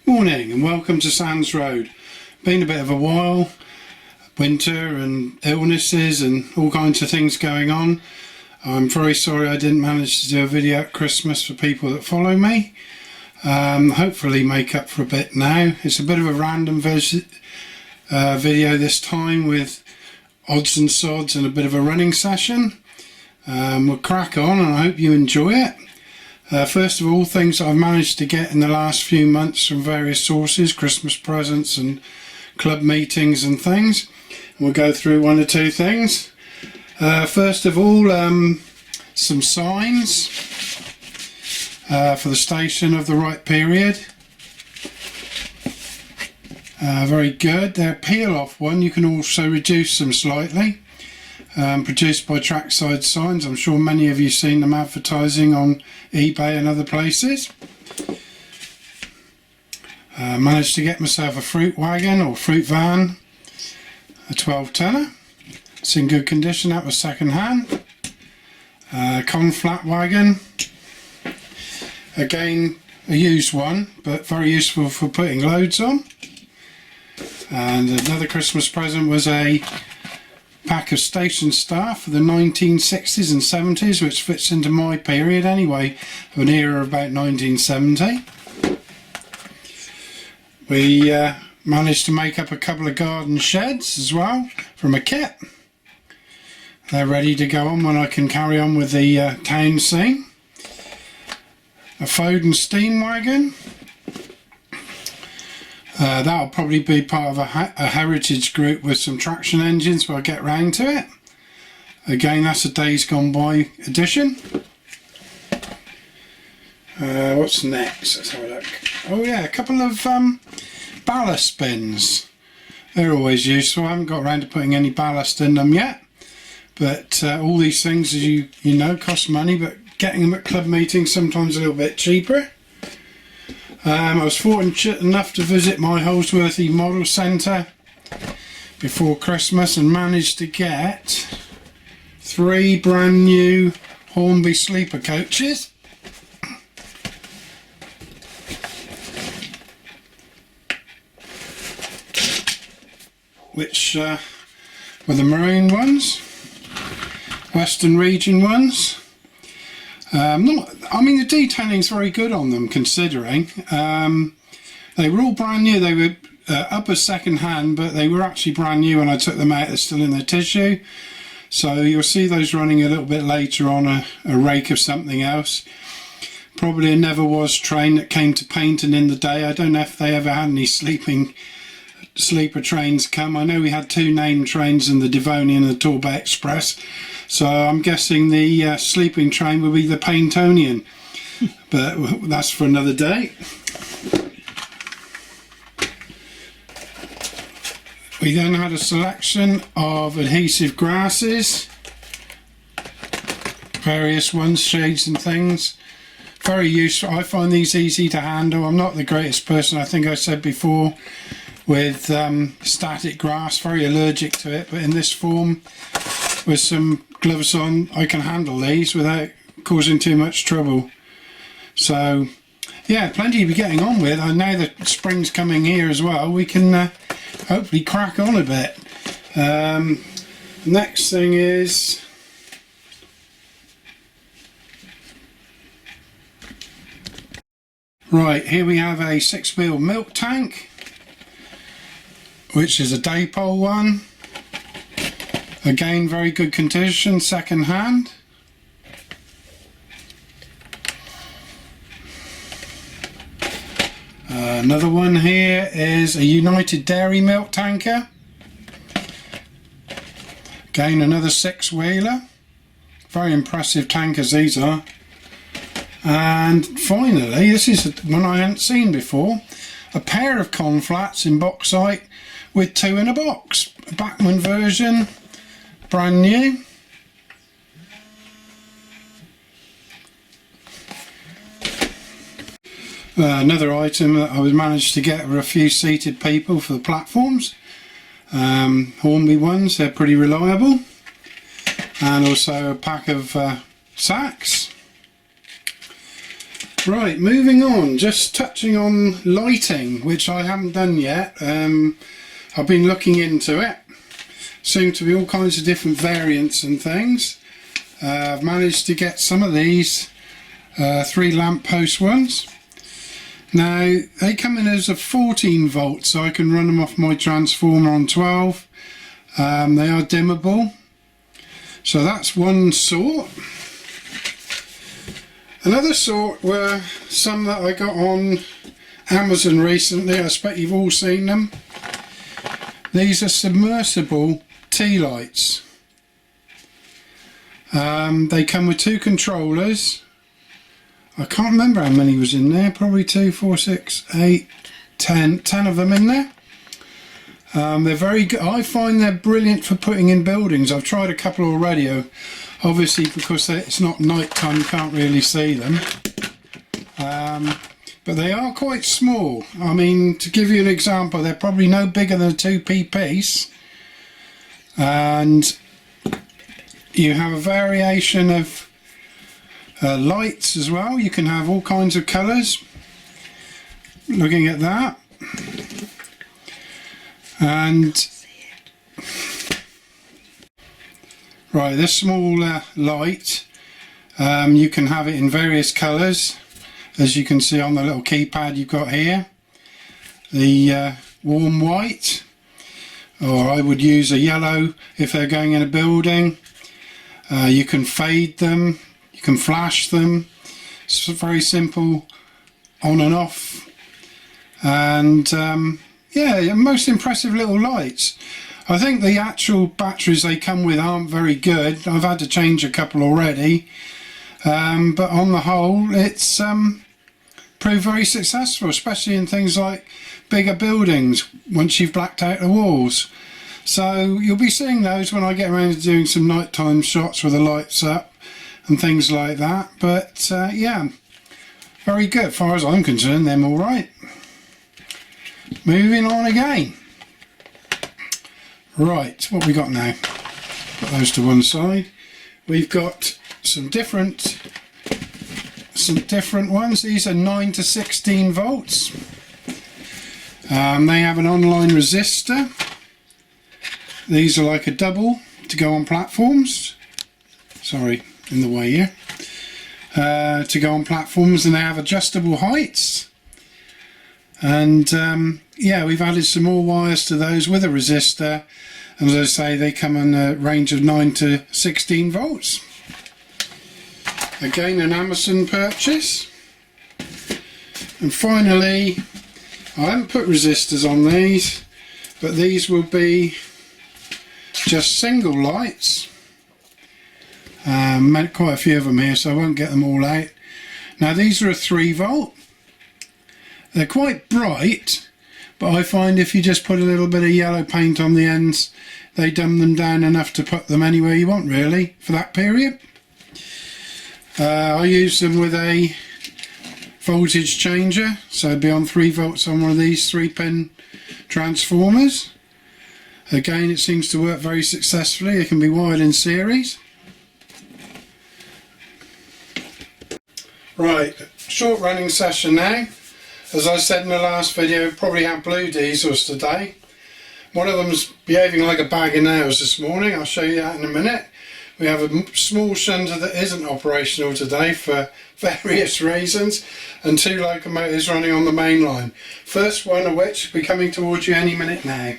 Morning and welcome to Sands Road. Been a bit of a while, winter and illnesses and all kinds of things going on. I'm very sorry I didn't manage to do a video at Christmas for people that follow me. Hopefully make up for a bit now. It's a bit of a random video this time with odds and sods and a bit of a running session. We'll crack on and I hope you enjoy it. First of all, things that I've managed to get in the last few months from various sources, Christmas presents and club meetings and things. We'll go through one or two things. First of all, some signs for the station of the right period. Very good. They're peel-off one. You can also reduce them slightly. Produced by Trackside Signs. I'm sure many of you have seen them advertising on eBay and other places. Managed to get myself a fruit wagon or fruit van, a 12-tonner. It's in good condition, that was second hand. Conflat wagon, again a used one but very useful for putting loads on. And another Christmas present was a pack of station staff for the 1960s and 70s, which fits into my period anyway, of an era of about 1970. We managed to make up a couple of garden sheds as well from a kit. They're ready to go on when I can carry on with the town scene. A Foden steam wagon. That'll probably be part of a heritage group with some traction engines when I get round to it. Again, that's a Days Gone By edition. What's next? Let's have a look. Oh yeah, a couple of ballast bins. They're always useful. I haven't got around to putting any ballast in them yet. But all these things, as you know, cost money, but getting them at club meetings sometimes a little bit cheaper. I was fortunate enough to visit my Holsworthy Model Centre before Christmas and managed to get 3 brand new Hornby sleeper coaches. Which were the maroon ones, Western Region ones. I mean, the detailing's very good on them considering. They were all brand new. They were up as second hand, but they were actually brand new when I took them out. They're still in the tissue. So you'll see those running a little bit later on a rake of something else. Probably a Never Was train that came to painting in the day. I don't know if they ever had any sleeper trains come. I know we had 2 named trains in the Devonian and the Torbay Express, so I'm guessing the sleeping train will be the Paintonian, but that's for another day. We then had a selection of adhesive grasses, various ones, shades and things. Very useful. I find these easy to handle. I'm not the greatest person, I think I said before, with static grass, very allergic to it, but in this form with some gloves on I can handle these without causing too much trouble. So yeah, plenty to be getting on with. I know that spring's coming here as well. We can hopefully crack on a bit. Next thing is right, here we have a 6-wheel milk tank, which is a Daypole one. Again, very good condition, second hand. Another one here is a United Dairy milk tanker. Again, another 6-wheeler. Very impressive tankers these are. And finally, this is one I hadn't seen before. A pair of conflats in bauxite with 2 in a box. A Bachmann version, brand new. Another item that I managed to get were a few seated people for the platforms. Hornby ones, they're pretty reliable. And also a pack of sacks. Right, moving on, just touching on lighting, which I haven't done yet. I've been looking into it. Seem to be all kinds of different variants and things. I've managed to get some of these 3 lamp post ones. Now they come in as a 14 volt, so I can run them off my transformer on 12. They are dimmable, so that's one sort. Another sort were some that I got on Amazon recently. I expect you've all seen them. These are submersible tea lights. They come with 2 controllers. I can't remember how many was in there, probably 2, 4, 6, 8, 10 of them in there. They're very good. I find they're brilliant for putting in buildings. I've tried a couple already. Obviously, because it's not night time, you can't really see them. But they are quite small. I mean, to give you an example, they're probably no bigger than a 2p piece. And you have a variation of lights as well. You can have all kinds of colours. Looking at that. And right, this small light, you can have it in various colours, as you can see on the little keypad you've got here. The warm white, or I would use a yellow if they're going in a building. You can fade them, you can flash them. It's very simple on and off, and yeah, most impressive little lights. I think the actual batteries they come with aren't very good. I've had to change a couple already, but on the whole it's proved very successful, especially in things like bigger buildings once you've blacked out the walls. So you'll be seeing those when I get around to doing some nighttime shots with the lights up and things like that. But yeah, very good as far as I'm concerned. Them all right. Moving on again. Right, what we got now? Put those to one side. We've got some different ones. These are 9 to 16 volts. They have an online resistor. These are like a double to go on platforms. Sorry, in the way here. To go on platforms, and they have adjustable heights. And yeah, we've added some more wires to those with a resistor, and as I say, they come in a range of 9 to 16 volts. Again, an Amazon purchase. And finally, I haven't put resistors on these, but these will be just single lights. Quite a few of them here, so I won't get them all out. Now these are a 3 volt. They're quite bright, but I find if you just put a little bit of yellow paint on the ends, they dumb them down enough to put them anywhere you want really for that period. I use them with a voltage changer, so I'd be on 3 volts on one of these 3-pin transformers. Again, it seems to work very successfully. It can be wired in series. Right, short running session now. As I said in the last video, probably have blue diesels today. One of them's behaving like a bag of nails this morning. I'll show you that in a minute. We have a small shunter that isn't operational today for various reasons, and 2 locomotives running on the main line. First one of which will be coming towards you any minute now.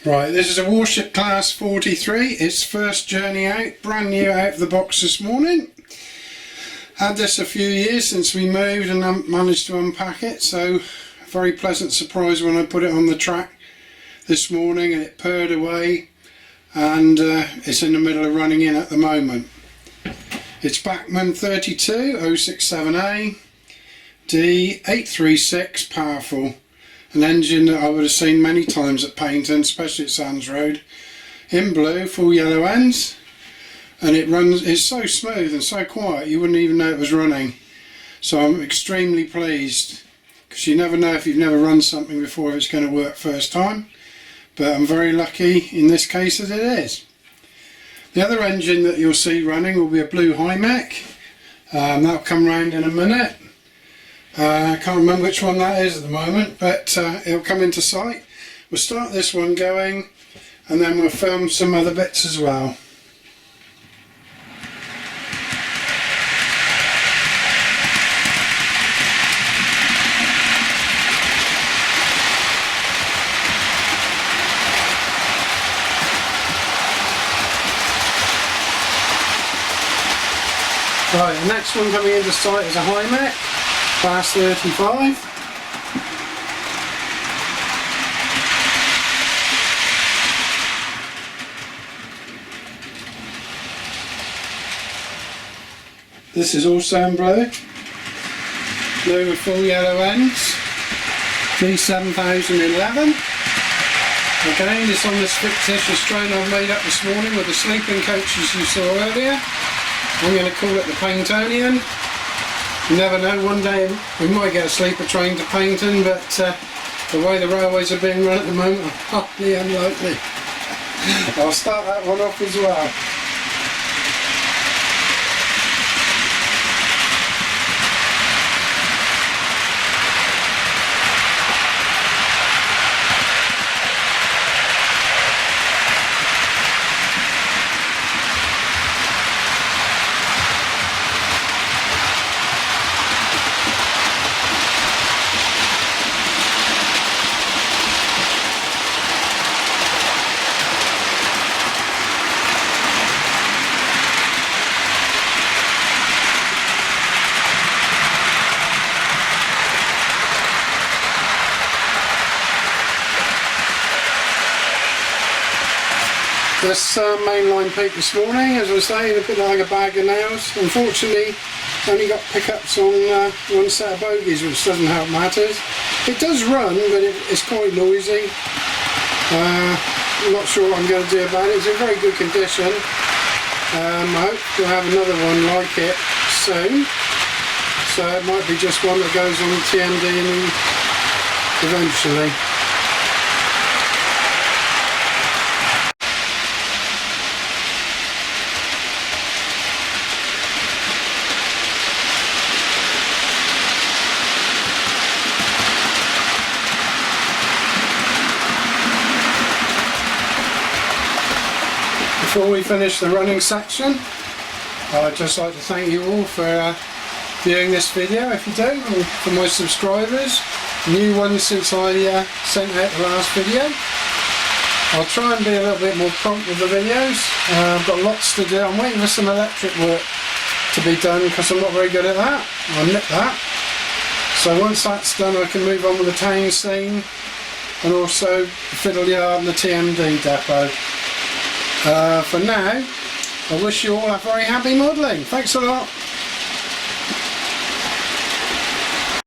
Right, this is a Warship Class 43, its first journey out, brand new out of the box this morning. Had this a few years since we moved and managed to unpack it, so a very pleasant surprise when I put it on the track this morning and it purred away, and it's in the middle of running in at the moment. It's Bachmann 32067A D836 powerful. An engine that I would have seen many times at Paynton, especially at Sands Road. In blue, full yellow ends. and it's so smooth and so quiet you wouldn't even know it was running. So I'm extremely pleased, because you never know if you've never run something before if it's going to work first time, but I'm very lucky in this case that it is. The other engine that you'll see running will be a blue High-Mech. That'll come round in a minute. I can't remember which one that is at the moment, but it'll come into sight. We'll start this one going, and then we'll film some other bits as well. Right, the next one coming into sight is a High-Mech, class 35. This is also in blue with full yellow ends, G7011. Again, it's on this fictitious train I've made up this morning with the sleeping coaches you saw earlier. I'm going to call it the Paintonian. You never know, one day we might get a sleeper train to Painton, but the way the railways are being run at the moment are highly unlikely. I'll start that one off as well. This mainline peak this morning, as I was saying, a bit like a bag of nails. Unfortunately, only got pickups on one set of bogies, which doesn't help matters. It does run, but it's quite noisy. I'm not sure what I'm going to do about it. It's in very good condition. I hope to have another one like it soon. So it might be just one that goes on TMD eventually. Before we finish the running section, I'd just like to thank you all for viewing this video, if you do, and for my subscribers, new ones since I sent out the last video. I'll try and be a little bit more prompt with the videos. I've got lots to do. I'm waiting for some electric work to be done because I'm not very good at that. I'll admit that. So once that's done, I can move on with the town scene and also the fiddle yard and the TMD depot. For now, I wish you all a very happy modelling. Thanks a lot.